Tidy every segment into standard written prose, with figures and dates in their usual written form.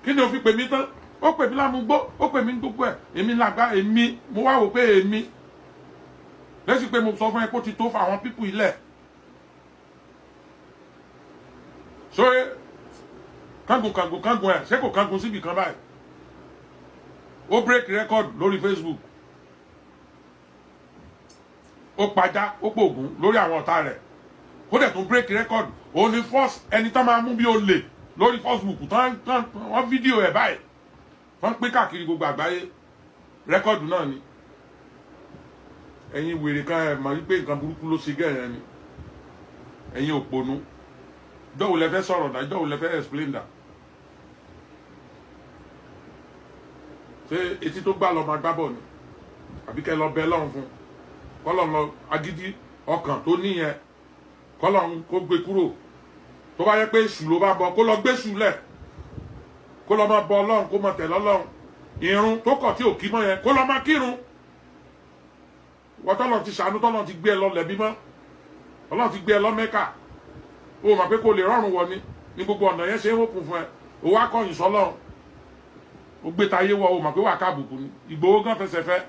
kí ni o fi pè mí tán ó pè mí lámúgbó ó pè mí gbogbo ẹ̀ èmi làgbá èmi mo wá wò pé èmi lẹ́sìn pé mo sọ fún ẹ kó ti tó fún àwọn pípù ilẹ̀ sórí kángun ẹ̀ ṣé kò kángun síbi kan báyìí ó break record lórí Facebook ó pajá ó pògùn lórí àwọn ọ̀tá rẹ̀ ó dẹ̀ tún break record òun ni first ẹni tán máa mú bí olè lórí Facebook tán wọ́n fídíò ẹ̀ báyìí wọ́n pín káàkiri gbogbo àgbáyé rẹ́kọ̀dù náà ni ẹ̀yin wèrè kan ẹ̀ mọ̀ wípé nǹkan burúkú ló ṣe gẹ̀rẹ́ ni ẹ̀yin òpònú jọ́wọ́ lẹ fẹ́ sọ̀rọ̀ dá jọ́wọ́ lẹ fẹ́ explain dá ṣé etí tó gbá lọ máa gbábọ̀ ni àbí kẹ́ lọ bẹ lọ́run fún kọ́lọ̀ lọ agídí ọkàn tó níyẹn kọ́lọ̀ kó gbé kúrò tó bá yẹ pé èṣù ló bá bọ kó lọ gbé èṣù lẹ̀ kó lọ máa bọ ọlọ́run kó máa tẹ̀lé ọlọ́run irun tó kọ̀ tí ò kí mọ́ yẹn kó lọ máa kírun wọ́n tọ́lọ̀ ti ṣàánú tọ́lọ̀ ti gbé ẹ lọ lẹ̀bí mọ́ ọlọ́run ti gbé ẹ lọ Mẹ́kà o mọ̀ pé kò lè rọrùn wọ ní gbogbo ọ̀nà yẹn ṣe é wọ́pùn fún ẹ o wá kọ̀yìn sọ́lọ́run o gbé tayé wọ o mọ̀ pé wà káàbùkù ni Ìgbòho gan fẹsẹ̀ fẹ́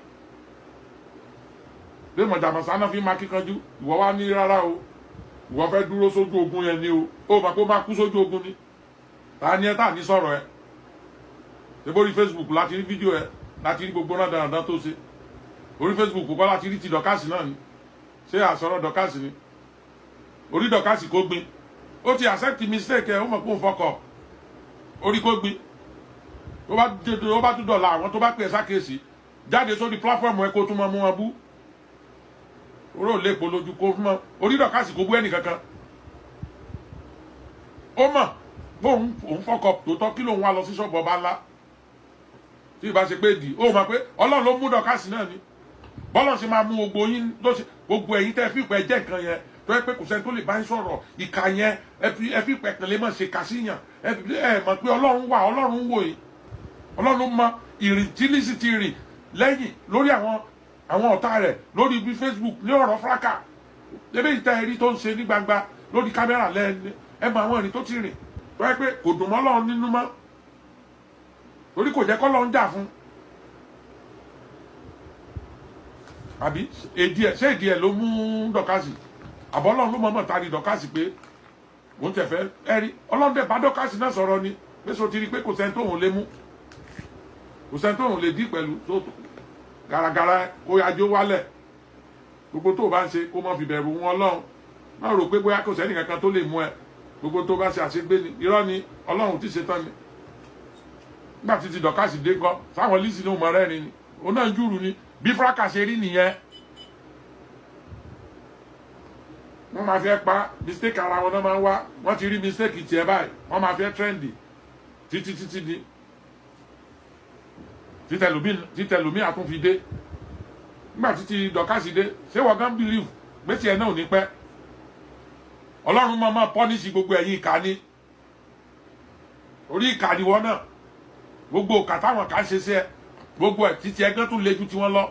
bí mọ̀jàmọ̀sánà fi máa kíkanjú ìwọ wá ní rárá o ìwọ fẹ́ dúró sójú ogun yẹn ni o mọ̀ pé ó máa kú sójú ogun ni ta ni ẹ tà ní sọ̀rọ̀ ẹ ṣe bórí Facebook láti rí fídíò ẹ láti rí gbogbo náà dáadáa tó ṣe orí Facebook kọ́ láti rí ti dọ̀kásì náà ni ṣé àsọ̀rọ̀ dọ̀kásì ni orí dọ̀kásì kó gbin ó ti accept mistake ẹ ó mọ̀ pé òun fọkọ̀ orí kó gbin ó bá tún dọ̀la àwọn tó bá pè é sákèsì jáde sórí platform ẹ kó tún mọ mú wọn bú oró lè po lójú kó fún mọ orí dọ̀kásì kó bú ẹnì kankan ó mọ̀ pé òun fọkọ̀ tòótọ́ kí lòun wá lọ sí ṣọ́ọ̀bù ọba ńlá tí ìbá ṣe pé dì ó mọ̀ pé Ọlọ́run ló mú dọ̀kásì náà ni bọ́lọ̀ ṣe máa mú gbogbo yín gbogbo ẹ̀yin tẹ́ fi pẹ́ jẹ́ nǹkan yẹn tó yẹ pé kò sẹ́ni tó lè bá ń sọ̀rọ̀ ìka yẹn ẹ fi pẹ́ tẹ̀lé mọ̀ ṣe kà síyàn ẹ mọ̀ pé Ọlọ́run wà Ọlọ́run wò yìí Ọlọ́run mọ ìrìn tí Lizzy ti rìn lẹ́yìn lórí àwọn ọ̀tá rẹ̀ lórí bí Facebook ní ọ̀rọ̀ fúráká ẹbí ìta ẹ̀rí tó ń ṣe ní gbangba lórí kámẹ́rà lẹ́ẹ̀ni ẹ mọ àwọn ìrìn tó ti rìn tó yẹ pé kò dùn mọ́ Ọlọ́run nínú mọ́ torí kò jẹ́ kọ́ lọ́n jà fún àbí ṣé èdè ẹ̀ ló mú dọ̀kásì àbọ̀ Ọlọ́run ló mọ̀ọ́mọ̀ tari dọ̀kásì pé òun tẹ̀ fẹ́ ẹ̀rí Ọlọ́run dẹ̀ bá dọ̀kásì náà sọ̀rọ̀ ni pé so ti rí pé kò sẹ́ni tóun lè mú kò sẹ́ni tóun lè dí pẹ̀lú tó garagara kó yájó wálẹ̀ gbogbo tó o bá ń ṣe kó mọ́ fi bẹ̀rù wọn Ọlọ́run má rò pé bóyá kò sẹ́ni kankan tó lè mú ẹ gbogbo tó bá ṣe àṣegbé ni irọ́ ni Ọlọ́run ti ṣe tán ni nígbà tí ti dọ̀kásì dé gan sáwọn Lizzy ní òmò rẹ́rin ni òun náà ń júrù ni bí fúráká ṣe rí nìyẹn wọ́n máa fẹ́ pa mistake ara wọn náà máa ń wá wọ́n ti rí mistake tiẹ̀ báyìí wọ́n máa fẹ́ trendy títí di títẹlùmí àtúnfi dé nígbà tí dọ̀kásì dé ṣé wọ́n gán believe pé tiẹ̀ náà ò ní pẹ́ Ọlọ́run máa pọ́níṣì gbogbo ẹ̀yin ìkà ni orí ìkà ni wọ́n náà gbogbo ìkà táwọn kan ṣe sí ẹ gbogbo ẹ̀ títí ẹgbẹ́ tún le ju tiwọn lọ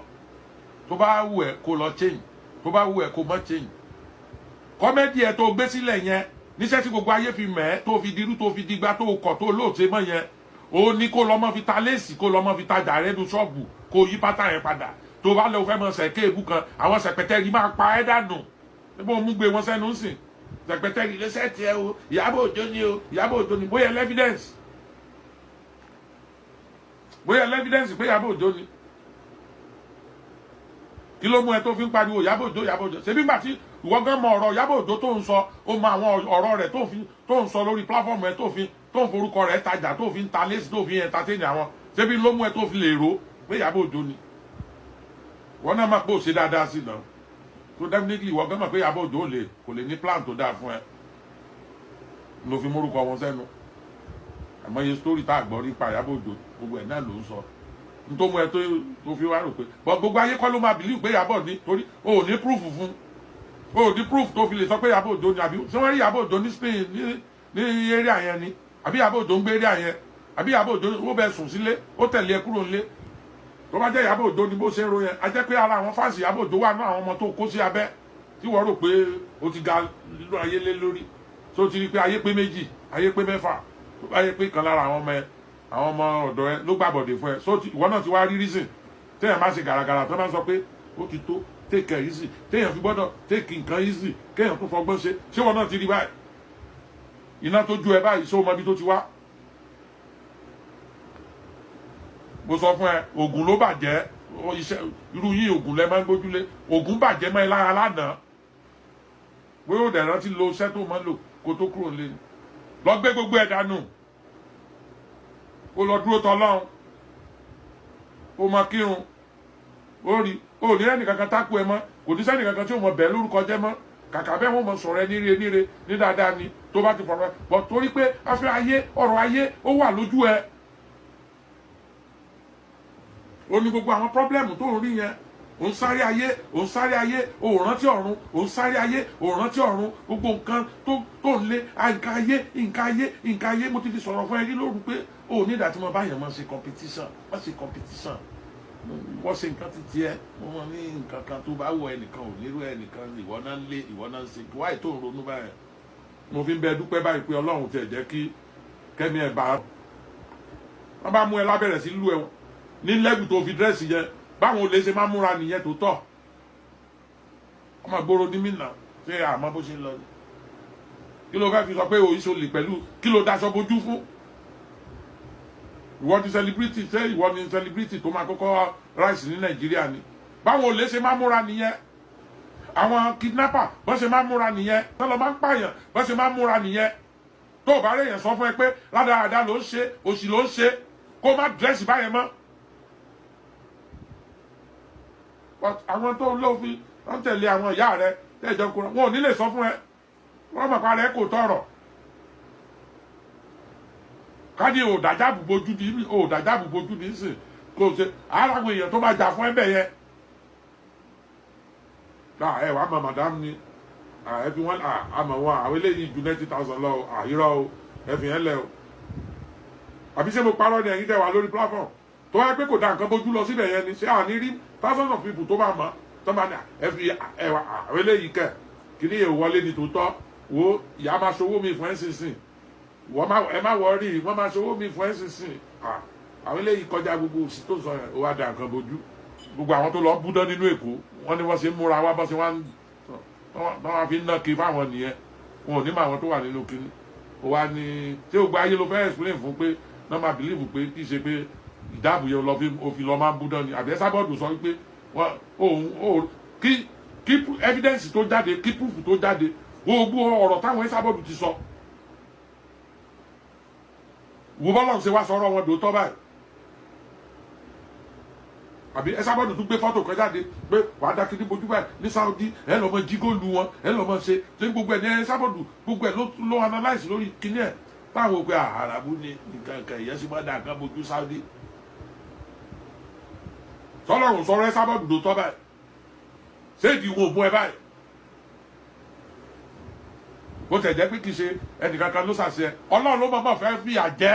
tó bá wù ẹ́ kó lọ change tó bá wù ẹ́ kó mọ́ change kọ́mẹ́dì ẹ̀ tó gbé sílẹ̀ yẹn níṣẹ́ tí gbogbo ayé fi mẹ́ tó fi dirú tó fi digbá tó kọ̀ tó lóòótọ́ mọ́ yẹn ó ní kó lọ́mọ fi ta léèsì kó lọ́mọ fi ta jàrẹ́nu ṣọ́ọ̀bù kó yí pátá yẹn padà tó bá lọ fẹ́ mọ sẹ̀ké èbú kan àwọn sẹ̀pẹ̀tẹ́rì máa pa ẹ́ dànù níbo mú gbé wọn sẹ́nu sìn sẹ̀pẹ̀tẹ́rì lẹ́sẹ̀ tiẹ̀ o Ìyábọ̀ Òjó ni o Ìyábọ̀ Òjó ni bóyá evidence pé Ìyábọ̀ Òjó ni kí ló mú ẹ tó fi ń pariwo Ìyábọ̀ Òjó ṣebí gbà tí ìwọ gan mọ ọ̀rọ̀ Ìyábọ̀ Òjó tó ń sọ ó mọ àwọn ọ̀rọ̀ rẹ̀ tó ń sọ lórí platform ẹ tó ń forúkọ rẹ̀ tajà tó fi ń ta lẹ́sì tó fi ń entertain àwọn ṣebí ló mú ẹ tó fi lè rò pé Ìyábọ̀ Òjó ni wọn náà máa pé ò ṣe dáadáa sí náà tó definitely ìwọ gan mọ̀ pé Ìyábọ̀ Òjó kò lè ní plan tó dáa fún ẹ ló fi mórúkọ wọn sẹ́nu àmọ́ iye story tá a gbọ́ nípa Ìyábọ̀ Òjó gbogbo ẹ̀ náà ló ń sọ nítorí ẹ tó fi wá rò pé gbogbo ayé kọ́ ló máa believe pé Ìyábọ̀ ní torí o ò ní proof fún o ò ní proof tó fi lè sọ pé Ìyábọ̀ Òjó ni àbí ṣé wọ́n rí Ìyábọ̀ Òjó ní Spain ní area yẹn ni àbí Ìyábọ̀ Òjó ń gbé area yẹn àbí Ìyábọ̀ Òjó ó bẹ sùn sílé ó tẹ̀lé ẹ kúrò nílé tó bá jẹ́ Ìyábọ̀ Òjó ni bó ṣe ń ro yẹn a jẹ́ pé ara àwọn fáǹsì Ìyábọ̀ Òjó wà ní àwọn ọmọ tó kó sí abẹ́ tí wọ́n rò pé ó ti ga lílo ayé lé lórí tó ti rí pé ayé pé méjì ayé pé mẹ́fà tó bá yẹ pé kan lára àwọn ọmọ ẹ àwọn ọmọ ọ̀dọ̀ ẹ ló gbàbọ̀dé fún ẹ so ìwọ náà ti wá rí reason téèyàn máa ṣe gàràgàrà tó máa ń sọ pé ó ti tó take it easy téèyàn fi gbọ́dọ̀ take nǹkan easy kéèyàn tó fọgbọ́n ṣe ṣé wọn náà ti rí báyìí iná tó ju ẹ báyìí ṣé o mọ ibi tó ti wá mo sọ fún ẹ oògùn ló bàjẹ́ iṣẹ́ irú yín oògùn lẹ máa ń gbójúlé oògùn bàjẹ́ mọ́ ẹ lára lánàá pé ó dẹ̀ rántí lo iṣẹ́ tó máa ń lò kó tó kúrò nílé lọ gbé gbogbo ẹ̀ dànù ó lọ dúró tọ́lọ́run ó máa kírun ó rí ó ní ẹnì kankan tákù ẹ mọ́ kò ní sẹ́nì kankan tí ó mọ bẹ́ẹ̀ lórúkọ jẹ́ mọ́ kàkà bẹ́ẹ̀ wọ́n mọ sọ̀rọ̀ ẹ níre ní dáadáa ni tó bá ti fọ̀rọ̀ ẹ bọ̀ torí pé afẹ́ ayé ọ̀rọ̀ ayé ó wà lójú ẹ ó ní gbogbo àwọn pọ́blẹ́mù tó ń rí yẹn òun sáré ayé òun rántí ọ̀run òun sáré ayé òun rántí ọ̀run gbogbo nǹkan tó ń lé nǹkan ayé mo ti fi sọ̀rọ̀ fún ẹ rí lóru pé ó ní ìdá tí mo bá yàn máa ṣe competition wọ́n ṣe nǹkan ti tiẹ̀ wọ́n ní nǹkan kan tó bá wọ ẹnìkan ò nírú ẹnìkan ìwọ náà ń lé ìwọ náà ń ṣe wáyé tó ń ronú báyẹn mo fi ń bẹ dúpẹ́ báyìí pé ọlọ́run tiẹ̀ jẹ́ kí kẹ́mi ẹ̀ bá wọ́n bá mú ẹ lábẹ́rẹ̀ sí lú ẹ ní lẹ́gùn tó fi dírẹ́sì yẹn báwọn olè ṣe máa múra nìyẹn tó tọ́ ọmọ ìgboro ní mìíràn ṣé àmọ́ bó ṣe ń lọ ni kí ló fẹ́ fi sọ pé òyìnbó lè pẹ̀lú kí ló daṣọ bojú fún ìwọ ni celebrity ṣé ìwọ ni celebrity tó máa kọ́kọ́ rise ní nàìjíríà ni báwọn olè ṣe máa múra nìyẹn àwọn kidnapper bọ́n ṣe máa múra nìyẹn tọ́lọ́ máa ń pààyàn bọ́n ṣe máa múra nìyẹn tó o bá rẹ̀ yẹn sọ fún ẹ pé ládàáda ló ń ṣe òṣì ló ń ṣe kó má dírẹ́sì báyẹn mọ́ àwọn tó lófin wọ́n tẹ̀lé àwọn ìyá rẹ tẹ́jọ́ kúrò wọn ò ní lè sọ fún ẹ wọ́n mọ̀ pa rẹ kò tọrọ káàdì òdàjáàbù bojú ní sìn kò ṣe aráwọ̀ èèyàn tó bá jà fún ẹbẹ̀ yẹn ẹ wàá mọ madam ni ẹ fi wọn àmọ́ wọn àwọn eléyìí ju 90,000 lọ àhírọ o ẹ fi yẹn lẹ o àbí ṣé mo parọ́ ni ẹ̀yin tẹ́ wà lórí platform tó wáyé pé kò dá nǹkan bójú lọ síbẹ̀ yẹn ni ṣé àní rí thousands of people tó bá mọ̀ tó bá ní ẹ fi ẹwà àwọn eléyìí kẹ kí ni èèwọ̀ wọlé ni tòótọ́ wo ìyá máa ṣòwò mi fún ẹ̀sìnsìn ẹ má wọrí wọ́n máa ṣòwò mi fún ẹ̀sìnsìn àwọn eléyìí kọjá gbogbo òsì tó sọ yẹn ó wá dá nǹkan bójú gbogbo àwọn tó lọ búdán nínú Èkó wọ́n ní wọ́n ṣe ń múra wá bọ́ sí wọ́n fi ń ná kí fáwọn nìyẹn wọn ò ní mọ àwọn tó wà nínú kíní ó wá ní tí ó gba ayé ló fẹ́ explain fún pé náà máa believe pé kì í ṣe pé ìdáàbò yẹn lọ fi òfin lọ máa ń búdán ni àbí Ẹsábọ́ọ̀dù sọ wípé kí evidence tó jáde kí proof tó jáde gbogbo ọ̀rọ̀ táwọn Ẹsábọ́ọ̀dù ti sọ wo bọ́lá ṣe wá sọ̀rọ̀ wọn dòótọ́ báyìí àbí Ẹsábọ́ọ̀dù tún gbé fọ́tò kan jáde pé wàá dá kíní bojú báyìí ní Saudi ẹ lọ́ mọ jígóòlù wọn ẹ lọ́ mọ ṣe ṣé gbogbo ẹ̀ ní Ẹsábọ́ọ̀dù gbogbo ẹ̀ ló analyse lórí kíní ẹ̀ táwọn òpè àràbù ní nǹkan ìyẹn sì máa dá nǹkan bojú Saudi tọ́lọ́run sọ̀rọ̀ Ẹsábọ́ọ̀dù dòótọ́ báyìí ṣé ìdí wo mú ẹ báyìí bó tẹ̀ jẹ́ pé kì í ṣe ẹnìkankan ló ṣàṣẹ Ọlọ́run ló máa fẹ́ fìyà jẹ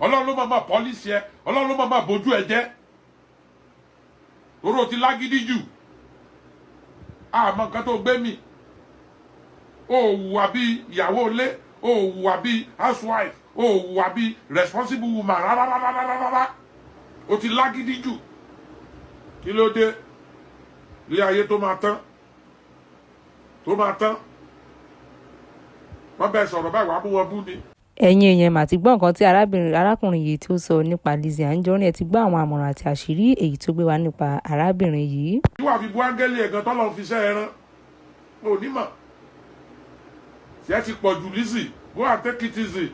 Ọlọ́run ló máa pọ́lísì ẹ Ọlọ́run ló máa bójú ẹ jẹ́ torí o ti lágídí jù àmọ́ nǹkan tó gbé mi ó hùwà bí ìyàwó ilé ó hùwà bí housewife ó hùwà bí responsible woman rárá o ti lágídí jù kí ló dé ilé ayé tó máa tán wọ́n bẹ sọ̀rọ̀ báyìí wàá mú wọn bú ni. ẹ̀yin èèyàn mà ti gbọ́ nǹkan tí arákùnrin yìí tó sọ nípa Lizzy Anjorin ẹ ti gbọ́ àwọn àmọ̀ràn àti àṣírí èyí tó gbé wá nípa arábìnrin yìí. tí wàá fi bu áńgẹ́lì ẹ̀gán tọ́lọ́ fi ṣẹ́ ẹran onímọ̀ tí ẹ ti pọ̀ jù Lizzy go and take it easy.